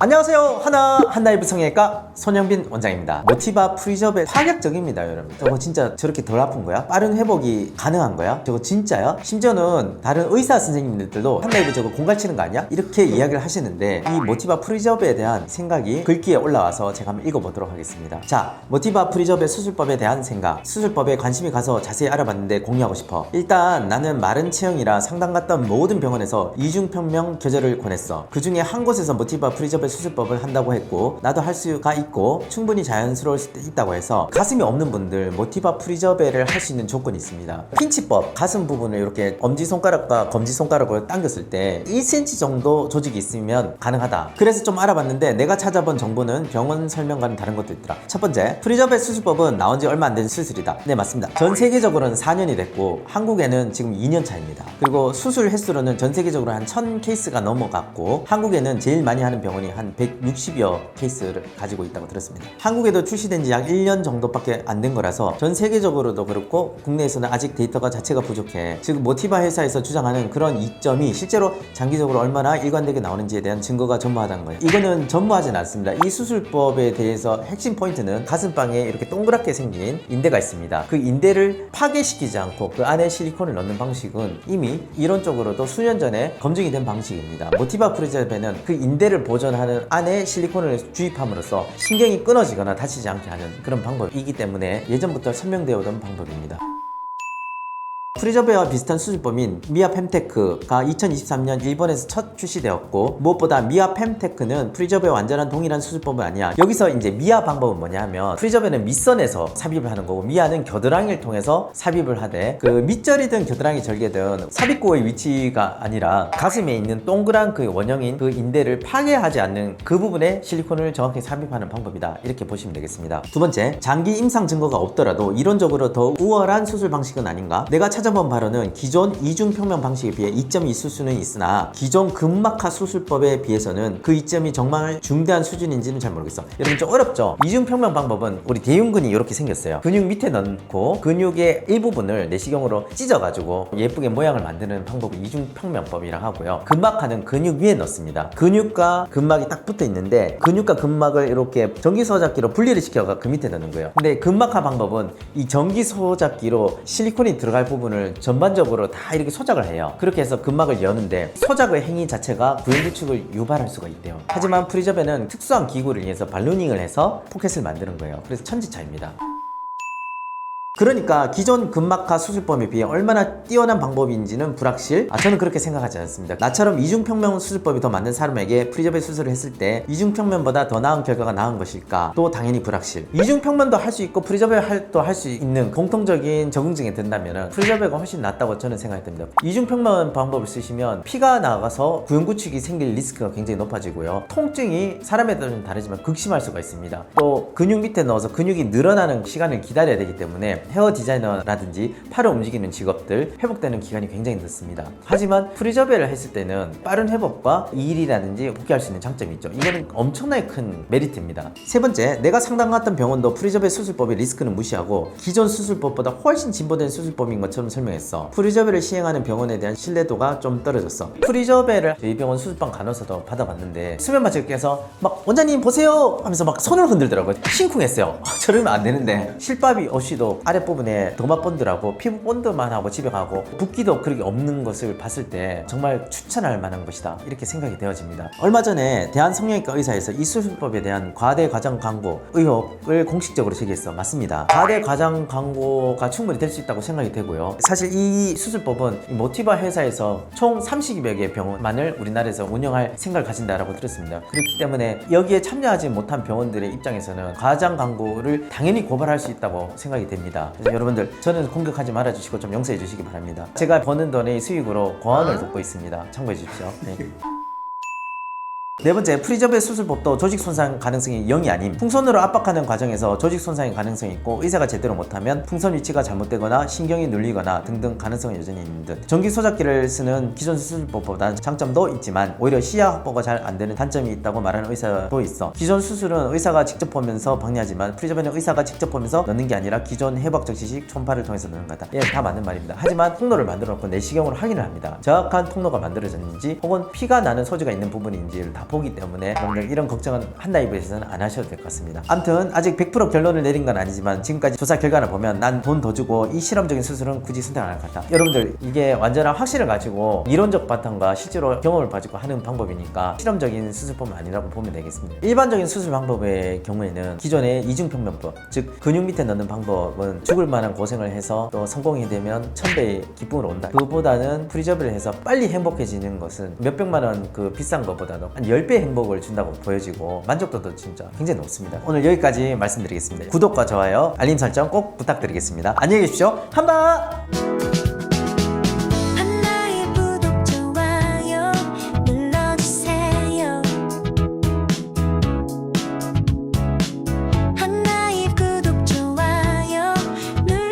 안녕하세요. 한나이브 성형외과 손영빈 원장입니다. 모티바 프리저벨 파격적입니다, 여러분. 저거 진짜 저렇게 덜 아픈 거야? 빠른 회복이 가능한 거야? 저거 진짜야? 심지어는 다른 의사 선생님들도 한나이브 저거 공갈치는 거 아니야? 이렇게 이야기를 하시는데 이 모티바 프리저벨에 대한 생각이 글귀에 올라와서 제가 한번 읽어보도록 하겠습니다. 자, 모티바 프리저벨 수술법에 대한 생각. 수술법에 관심이 가서 자세히 알아봤는데 공유하고 싶어. 일단 나는 마른 체형이라 상담 갔던 모든 병원에서 이중평명 교절을 권했어. 그 중에 한 곳에서 모티바 프리저벨 수술법을 한다고 했고 나도 할 수가 있고 충분히 자연스러울 수 있다고 해서 가슴이 없는 분들 모티바 프리저벨을 할 수 있는 조건이 있습니다. 핀치법, 가슴 부분을 이렇게 엄지손가락과 검지손가락으로 당겼을 때 1cm 정도 조직이 있으면 가능하다. 그래서 좀 알아봤는데 내가 찾아본 정보는 병원 설명과는 다른 것도 있더라. 첫 번째, 프리저벨 수술법은 나온 지 얼마 안 된 수술이다. 네, 맞습니다. 전 세계적으로는 4년이 됐고 한국에는 지금 2년 차입니다. 그리고 수술 횟수로는 전 세계적으로 한 1000케이스가 넘어갔고 한국에는 제일 많이 하는 병원이 한 160여 케이스를 가지고 있다고 들었습니다. 한국에도 출시된 지 약 1년 정도밖에 안 된 거라서 전 세계적으로도 그렇고 국내에서는 아직 데이터가 자체가 부족해. 즉 모티바 회사에서 주장하는 그런 이점이 실제로 장기적으로 얼마나 일관되게 나오는지에 대한 증거가 전무하다는 거예요. 이거는 전무하진 않습니다. 이 수술법에 대해서 핵심 포인트는 가슴방에 이렇게 동그랗게 생긴 인대가 있습니다. 그 인대를 파괴시키지 않고 그 안에 실리콘을 넣는 방식은 이미 이론적으로도 수년 전에 검증이 된 방식입니다. 모티바 프리저벨은 그 인대를 보존하는 안에 실리콘을 주입함으로써 신경이 끊어지거나 다치지 않게 하는 그런 방법이기 때문에 예전부터 설명되어 오던 방법입니다. 프리저벨과 비슷한 수술법인 미아 펨테크가 2023년 일본에서 첫 출시되었고 무엇보다 미아 펨테크는 프리저벨과 완전한 동일한 수술법은 아니야. 여기서 이제 미아 방법은 뭐냐 하면 프리저벨은 밑선에서 삽입을 하는 거고 미아는 겨드랑이를 통해서 삽입을 하되 그 밑절이든 겨드랑이 절개든 삽입구의 위치가 아니라 가슴에 있는 동그란 그 원형인 그 인대를 파괴하지 않는 그 부분에 실리콘을 정확히 삽입하는 방법이다. 이렇게 보시면 되겠습니다. 두 번째, 장기 임상 증거가 없더라도 이론적으로 더 우월한 수술 방식은 아닌가? 내가 찾아본 바로는 기존 이중평면 방식에 비해 이점이 있을 수는 있으나 기존 근막하 수술법에 비해서는 그 이점이 정말 중대한 수준인지는 잘 모르겠어. 여러분 좀 어렵죠? 이중평면 방법은 우리 대흉근이 이렇게 생겼어요. 근육 밑에 넣고 근육의 일부분을 내시경으로 찢어가지고 예쁘게 모양을 만드는 방법을 이중평면법이라고 하고요. 근막하는 근육 위에 넣습니다. 근육과 근막이 딱 붙어 있는데 근육과 근막을 이렇게 전기소작기로 분리를 시켜가 그 밑에 넣는 거예요. 근데 근막하 방법은 이 전기소작기로 실리콘이 들어갈 부분을 전반적으로 다 이렇게 소작을 해요. 그렇게 해서 근막을 여는데 소작의 행위 자체가 구연기축을 유발할 수가 있대요. 하지만 프리저벨은 특수한 기구를 이용해서 발루닝을 해서 포켓을 만드는 거예요. 그래서 천지차입니다. 그러니까 기존 근막하 수술법에 비해 얼마나 뛰어난 방법인지는 불확실. 저는 그렇게 생각하지 않습니다. 나처럼 이중평면 수술법이 더 맞는 사람에게 프리저벨 수술을 했을 때 이중평면보다 더 나은 결과가 나은 것일까? 또 당연히 불확실. 이중평면도 할 수 있고 프리저벨도 할 수 있는 공통적인 적응증이 된다면 프리저벨가 훨씬 낫다고 저는 생각이 듭니다. 이중평면 방법을 쓰시면 피가 나가서 구연구축이 생길 리스크가 굉장히 높아지고요. 통증이 사람에 따라 좀 다르지만 극심할 수가 있습니다. 또 근육 밑에 넣어서 근육이 늘어나는 시간을 기다려야 되기 때문에 헤어 디자이너라든지 팔을 움직이는 직업들 회복되는 기간이 굉장히 늦습니다. 하지만 프리저벨을 했을 때는 빠른 회복과 이일이라든지 복귀할 수 있는 장점이 있죠. 이거는 엄청나게 큰 메리트입니다. 세 번째, 내가 상담 갔던 병원도 프리저벨 수술법의 리스크는 무시하고 기존 수술법보다 훨씬 진보된 수술법인 것처럼 설명했어. 프리저벨을 시행하는 병원에 대한 신뢰도가 좀 떨어졌어. 프리저벨을 저희 병원 수술방 간호사도 받아봤는데 수면 마취를 깨서 막 원장님 보세요 하면서 막 손을 흔들더라고요. 심쿵했어요. 저러면 안 되는데 실밥이 없이도 아랫부분에 더마 본드라고 피부 본드만 하고 집에 가고 붓기도 그렇게 없는 것을 봤을 때 정말 추천할 만한 것이다 이렇게 생각이 되어집니다. 얼마 전에 대한성형외과 의사에서 이 수술법에 대한 과대 과장 광고 의혹을 공식적으로 제기했어. 맞습니다. 과대 과장 광고가 충분히 될 수 있다고 생각이 되고요. 사실 이 수술법은 이 모티바 회사에서 총 30여 개의 병원만을 우리나라에서 운영할 생각을 가진다라고 들었습니다. 그렇기 때문에 여기에 참여하지 못한 병원들의 입장에서는 과장 광고를 당연히 고발할 수 있다고 생각이 됩니다. 그래서 여러분들 저는 공격하지 말아주시고 좀 용서해 주시기 바랍니다. 제가 버는 돈의 수익으로 고아원을 돕고 있습니다. 참고해 주십시오. 네. 네 번째, 프리저벨 수술법도 조직 손상 가능성이 0이 아님. 풍선으로 압박하는 과정에서 조직 손상의 가능성이 있고 의사가 제대로 못하면 풍선 위치가 잘못되거나 신경이 눌리거나 등등 가능성이 여전히 있는 듯. 전기 소작기를 쓰는 기존 수술법보다는 장점도 있지만 오히려 시야 확보가 잘 안 되는 단점이 있다고 말하는 의사도 있어. 기존 수술은 의사가 직접 보면서 방해하지만 프리저벨은 의사가 직접 보면서 넣는 게 아니라 기존 해부학적 지식 초음파를 통해서 넣는 거다. 예, 다 맞는 말입니다. 하지만 통로를 만들어 놓고 내시경으로 확인을 합니다. 정확한 통로가 만들어졌는지 혹은 피가 나는 소지가 있는 부분인지를 다 보기 때문에 여러분들 이런 걱정은 한다입에 대해서는 안 하셔도 될 것 같습니다. 아무튼 아직 100% 결론을 내린 건 아니지만 지금까지 조사 결과를 보면 난 돈 더 주고 이 실험적인 수술은 굳이 선택 안 할 것 같다. 여러분들 이게 완전한 확신을 가지고 이론적 바탕과 실제로 경험을 가지고 하는 방법이니까 실험적인 수술법은 아니라고 보면 되겠습니다. 일반적인 수술 방법의 경우에는 기존의 이중평면법, 즉 근육 밑에 넣는 방법은 죽을 만한 고생을 해서 또 성공이 되면 1000배의 기쁨을 온다. 그거보다는 프리저브를 해서 빨리 행복해지는 것은 몇백만 원 그 비싼 것보다도 한 10배 행복을 준다고 보여지고 만족도도 진짜 굉장히 높습니다. 오늘 여기까지 말씀드리겠습니다. 구독과 좋아요, 알림 설정 꼭 부탁드리겠습니다. 안녕히 계십시오. 한바!